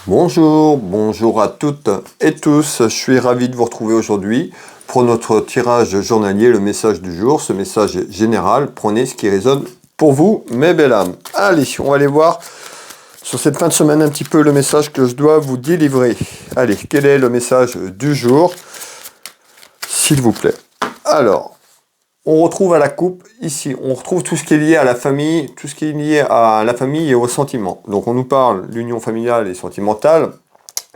Bonjour à toutes et tous, je suis ravi de vous retrouver aujourd'hui pour notre tirage journalier, le message du jour, ce message général, prenez ce qui résonne pour vous, mes belles âmes. Allez, on va aller voir sur cette fin de semaine un petit peu le message que je dois vous délivrer. Allez, quel est le message du jour, s'il vous plaît? Alors, on retrouve à la coupe, ici, on retrouve tout ce qui est lié à la famille, tout ce qui est lié à la famille et aux sentiments. Donc on nous parle d'union familiale et sentimentale,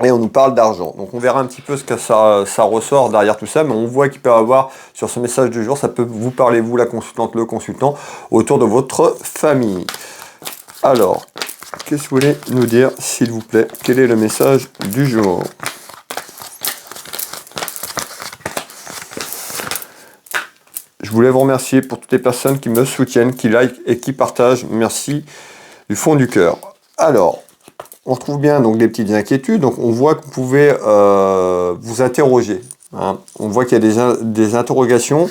et on nous parle d'argent. Donc on verra un petit peu ce que ça ressort derrière tout ça, mais on voit qu'il peut y avoir, sur ce message du jour, ça peut vous parler, vous, la consultante, le consultant, autour de votre famille. Alors, qu'est-ce que vous voulez nous dire, s'il vous plaît? Quel est le message du jour? Je voulais vous remercier pour toutes les personnes qui me soutiennent, qui like et qui partagent. Merci du fond du cœur. Alors, on retrouve bien donc des petites inquiétudes. Donc, on voit que vous pouvez vous interroger. Hein. On voit qu'il y a des interrogations.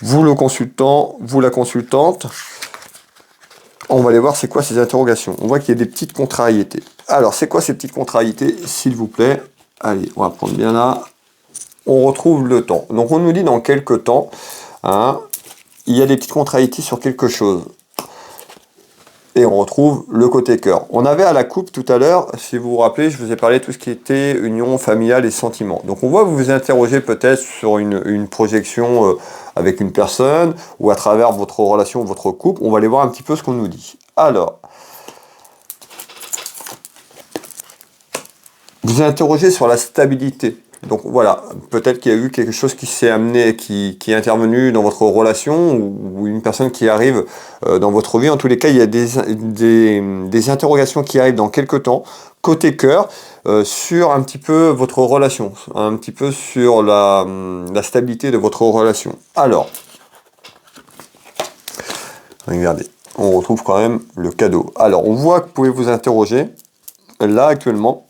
Vous, le consultant, vous, la consultante. On va aller voir c'est quoi ces interrogations. On voit qu'il y a des petites contrariétés. Alors, c'est quoi ces petites contrariétés, s'il vous plaît? Allez, on va prendre bien là. On retrouve le temps. Donc, on nous dit dans quelques temps, hein, il y a des petites contrariétés sur quelque chose. Et on retrouve le côté cœur. On avait à la coupe tout à l'heure, si vous vous rappelez, je vous ai parlé de tout ce qui était union familiale et sentiments. Donc on voit que vous vous interrogez peut-être sur une projection avec une personne ou à travers votre relation, votre couple. On va aller voir un petit peu ce qu'on nous dit. Alors, vous interrogez sur la stabilité. Donc voilà, peut-être qu'il y a eu quelque chose qui s'est amené, qui est intervenu dans votre relation ou une personne qui arrive dans votre vie. En tous les cas, il y a des interrogations qui arrivent dans quelques temps, côté cœur, sur un petit peu votre relation, un petit peu sur la stabilité de votre relation. Alors, regardez, on retrouve quand même le cadeau. Alors, on voit que vous pouvez vous interroger, là actuellement,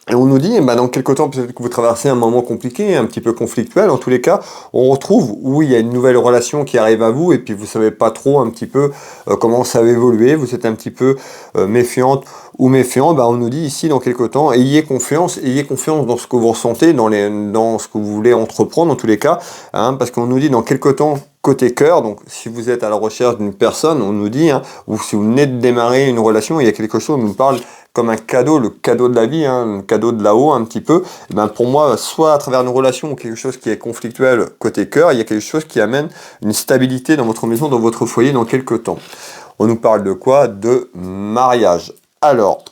et on nous dit, eh ben, dans quelques temps, peut-être que vous traversez un moment compliqué, un petit peu conflictuel. En tous les cas, on retrouve où il y a une nouvelle relation qui arrive à vous, et puis vous savez pas trop un petit peu comment ça va évoluer. Vous êtes un petit peu méfiante ou méfiant. Ben, on nous dit ici, dans quelques temps, ayez confiance dans ce que vous ressentez, dans ce que vous voulez entreprendre, en tous les cas, hein, parce qu'on nous dit dans quelques temps, côté cœur, donc si vous êtes à la recherche d'une personne, on nous dit, hein, ou si vous venez de démarrer une relation, il y a quelque chose, on nous parle comme un cadeau, le cadeau de la vie, hein, le cadeau de là-haut un petit peu, et ben pour moi, soit à travers une relation ou quelque chose qui est conflictuel côté cœur, il y a quelque chose qui amène une stabilité dans votre maison, dans votre foyer dans quelques temps. On nous parle de quoi? De mariage. Alors,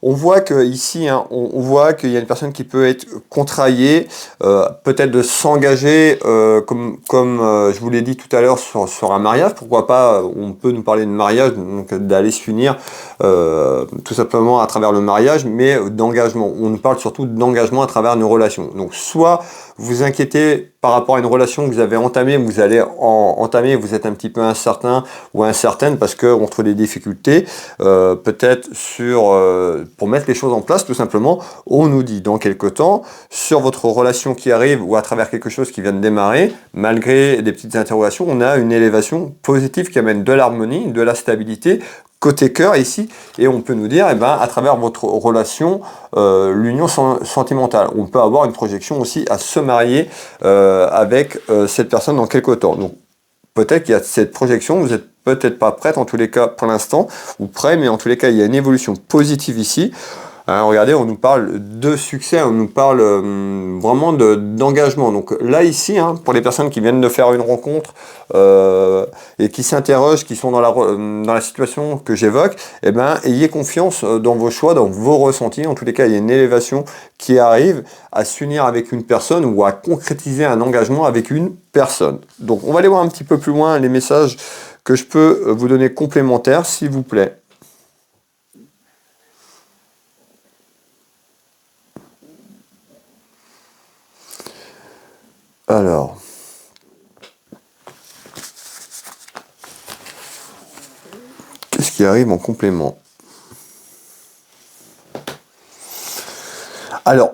on voit que ici, hein, on voit qu'il y a une personne qui peut être contrariée, peut-être de s'engager, comme je vous l'ai dit tout à l'heure, sur un mariage. Pourquoi pas, on peut nous parler de mariage, donc d'aller s'unir tout simplement à travers le mariage, mais d'engagement. On nous parle surtout d'engagement à travers une relation. Donc soit vous inquiétez par rapport à une relation que vous avez entamée, vous allez entamer, vous êtes un petit peu incertain ou incertaine parce que entre les difficultés, peut-être pour mettre les choses en place tout simplement, on nous dit dans quelques temps, sur votre relation qui arrive ou à travers quelque chose qui vient de démarrer, malgré des petites interrogations, on a une élévation positive qui amène de l'harmonie, de la stabilité, côté cœur ici, et on peut nous dire, eh ben, à travers votre relation, l'union sentimentale. On peut avoir une projection aussi à se marier avec cette personne dans quelques temps. Donc peut-être qu'il y a cette projection, vous n'êtes peut-être pas prête en tous les cas pour l'instant, ou prêt, mais en tous les cas il y a une évolution positive ici. Hein, regardez, on nous parle de succès, on nous parle vraiment d'engagement. Donc là, ici, hein, pour les personnes qui viennent de faire une rencontre et qui s'interrogent, qui sont dans la situation que j'évoque, eh ben, ayez confiance dans vos choix, dans vos ressentis. En tous les cas, il y a une élévation qui arrive à s'unir avec une personne ou à concrétiser un engagement avec une personne. Donc on va aller voir un petit peu plus loin les messages que je peux vous donner complémentaires, s'il vous plaît. Alors, qu'est-ce qui arrive en complément? Alors,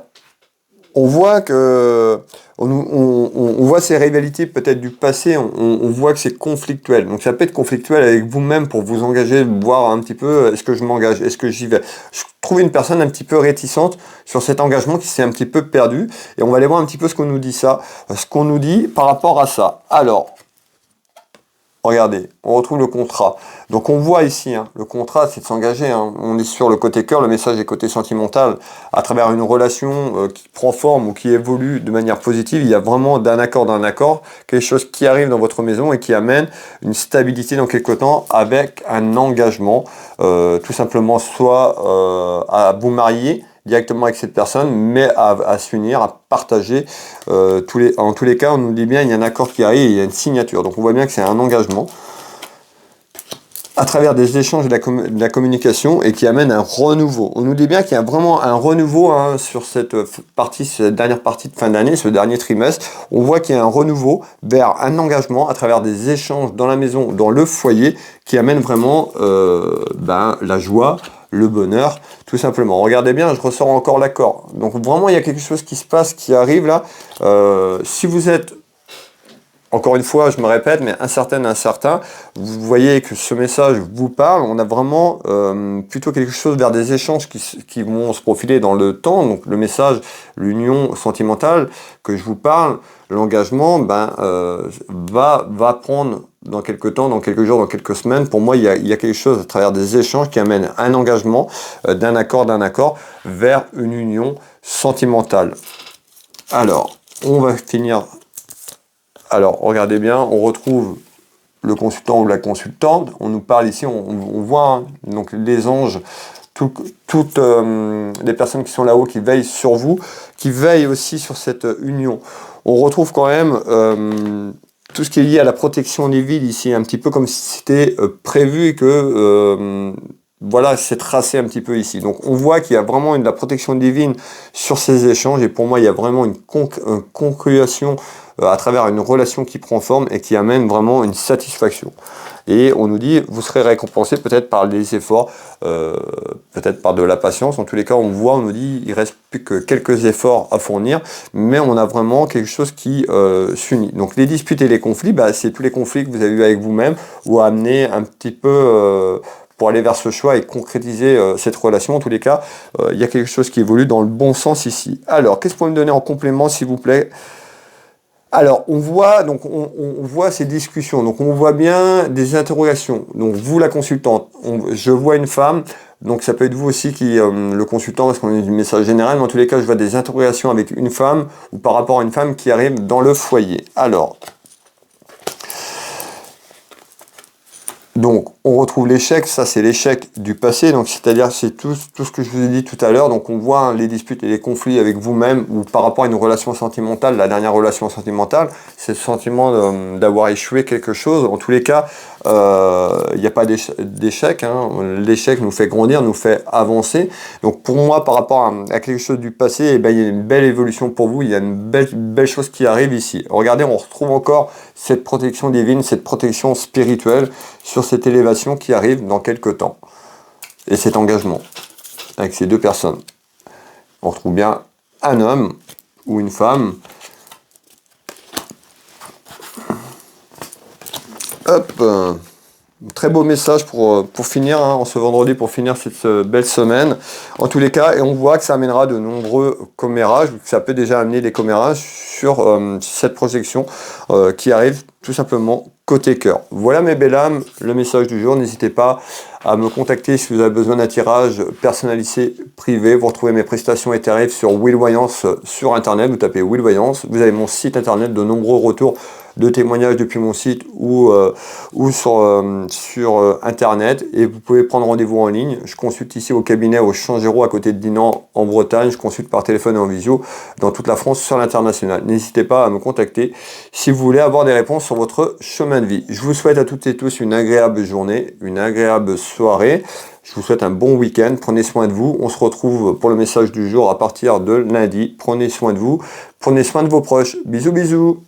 on voit que on voit ces rivalités peut-être du passé, on voit que c'est conflictuel. Donc ça peut être conflictuel avec vous-même pour vous engager, voir un petit peu, est-ce que je m'engage, est-ce que j'y vais. Je trouve une personne un petit peu réticente sur cet engagement qui s'est un petit peu perdu. Et on va aller voir un petit peu ce qu'on nous dit ce qu'on nous dit par rapport à ça. Alors, regardez, on retrouve le contrat. Donc on voit ici, le contrat, c'est de s'engager. On est sur le côté cœur, le message est côté sentimental. À travers une relation qui prend forme ou qui évolue de manière positive, il y a vraiment d'un accord, quelque chose qui arrive dans votre maison et qui amène une stabilité dans quelque temps avec un engagement. Tout simplement, soit à vous marier directement avec cette personne, mais à s'unir, à partager. En tous les cas, on nous dit bien, il y a un accord qui arrive, il y a une signature. Donc on voit bien que c'est un engagement à travers des échanges de la communication et qui amène un renouveau. On nous dit bien qu'il y a vraiment un renouveau sur cette dernière partie de fin d'année, ce dernier trimestre. On voit qu'il y a un renouveau vers un engagement à travers des échanges dans la maison, dans le foyer, qui amène vraiment la joie, le bonheur, tout simplement. Regardez bien, je ressors encore l'accord. Donc vraiment, il y a quelque chose qui se passe, qui arrive là. Si vous êtes, encore une fois, je me répète, mais incertain, vous voyez que ce message vous parle, on a vraiment plutôt quelque chose vers des échanges qui vont se profiler dans le temps. Donc le message, l'union sentimentale que je vous parle, l'engagement, va prendre dans quelques temps, dans quelques jours, dans quelques semaines. Pour moi, il y a quelque chose à travers des échanges qui amène un engagement, d'un accord, vers une union sentimentale. Alors, on va finir. Alors, regardez bien, on retrouve le consultant ou la consultante. On nous parle ici, on voit donc les anges, toutes les personnes qui sont là-haut, qui veillent sur vous, qui veillent aussi sur cette union. On retrouve quand même tout ce qui est lié à la protection des villes ici, un petit peu comme si c'était prévu et que voilà, c'est tracé un petit peu ici. Donc on voit qu'il y a vraiment de la protection divine sur ces échanges et pour moi il y a vraiment une concréation à travers une relation qui prend forme et qui amène vraiment une satisfaction. Et on nous dit, vous serez récompensé peut-être par les efforts, peut-être par de la patience. En tous les cas, on nous dit, il reste plus que quelques efforts à fournir, mais on a vraiment quelque chose qui s'unit. Donc les disputes et les conflits, c'est tous les conflits que vous avez eu avec vous-même ou à amener un petit peu pour aller vers ce choix et concrétiser cette relation. En tous les cas, il y a quelque chose qui évolue dans le bon sens ici. Alors, qu'est-ce qu'on peut me donner en complément, s'il vous plaît ? Alors, on voit ces discussions, donc on voit bien des interrogations. Donc, vous, la consultante, je vois une femme, donc ça peut être vous aussi qui, le consultant, parce qu'on est du message général, mais en tous les cas, je vois des interrogations avec une femme ou par rapport à une femme qui arrive dans le foyer. Alors, donc, on retrouve l'échec, ça c'est l'échec du passé, donc c'est-à-dire c'est tout ce que je vous ai dit tout à l'heure, donc on voit les disputes et les conflits avec vous-même ou par rapport à une relation sentimentale, la dernière relation sentimentale, c'est le sentiment d'avoir échoué quelque chose. En tous les cas, il n'y a pas d'échec, l'échec nous fait grandir, nous fait avancer. Donc pour moi, par rapport à quelque chose du passé, il y a une belle évolution pour vous, il y a une belle chose qui arrive ici. Regardez, on retrouve encore cette protection divine, cette protection spirituelle sur cette élévation qui arrive dans quelques temps. Et cet engagement avec ces deux personnes. On retrouve bien un homme ou une femme. Hop, très beau message pour finir, en ce vendredi, pour finir cette belle semaine. En tous les cas, et on voit que ça amènera de nombreux commérages, que ça peut déjà amener des commérages sur cette projection qui arrive tout simplement côté cœur. Voilà mes belles âmes, le message du jour. N'hésitez pas à me contacter si vous avez besoin d'un tirage personnalisé privé. Vous retrouvez mes prestations et tarifs sur Will Voyance sur internet. Vous tapez Will Voyance. Vous avez mon site internet, de nombreux retours de témoignages depuis mon site ou sur internet, et vous pouvez prendre rendez-vous en ligne. Je consulte ici au cabinet au Changero à côté de Dinan en Bretagne. Je consulte par téléphone et en visio dans toute la France, sur l'international. N'hésitez pas à me contacter si vous voulez avoir des réponses sur votre chemin de vie. Je vous souhaite à toutes et tous une agréable journée, une agréable soirée. Je vous souhaite un bon week-end. Prenez soin de vous. On se retrouve pour le message du jour à partir de lundi. Prenez soin de vous. Prenez soin de vos proches. Bisous, bisous.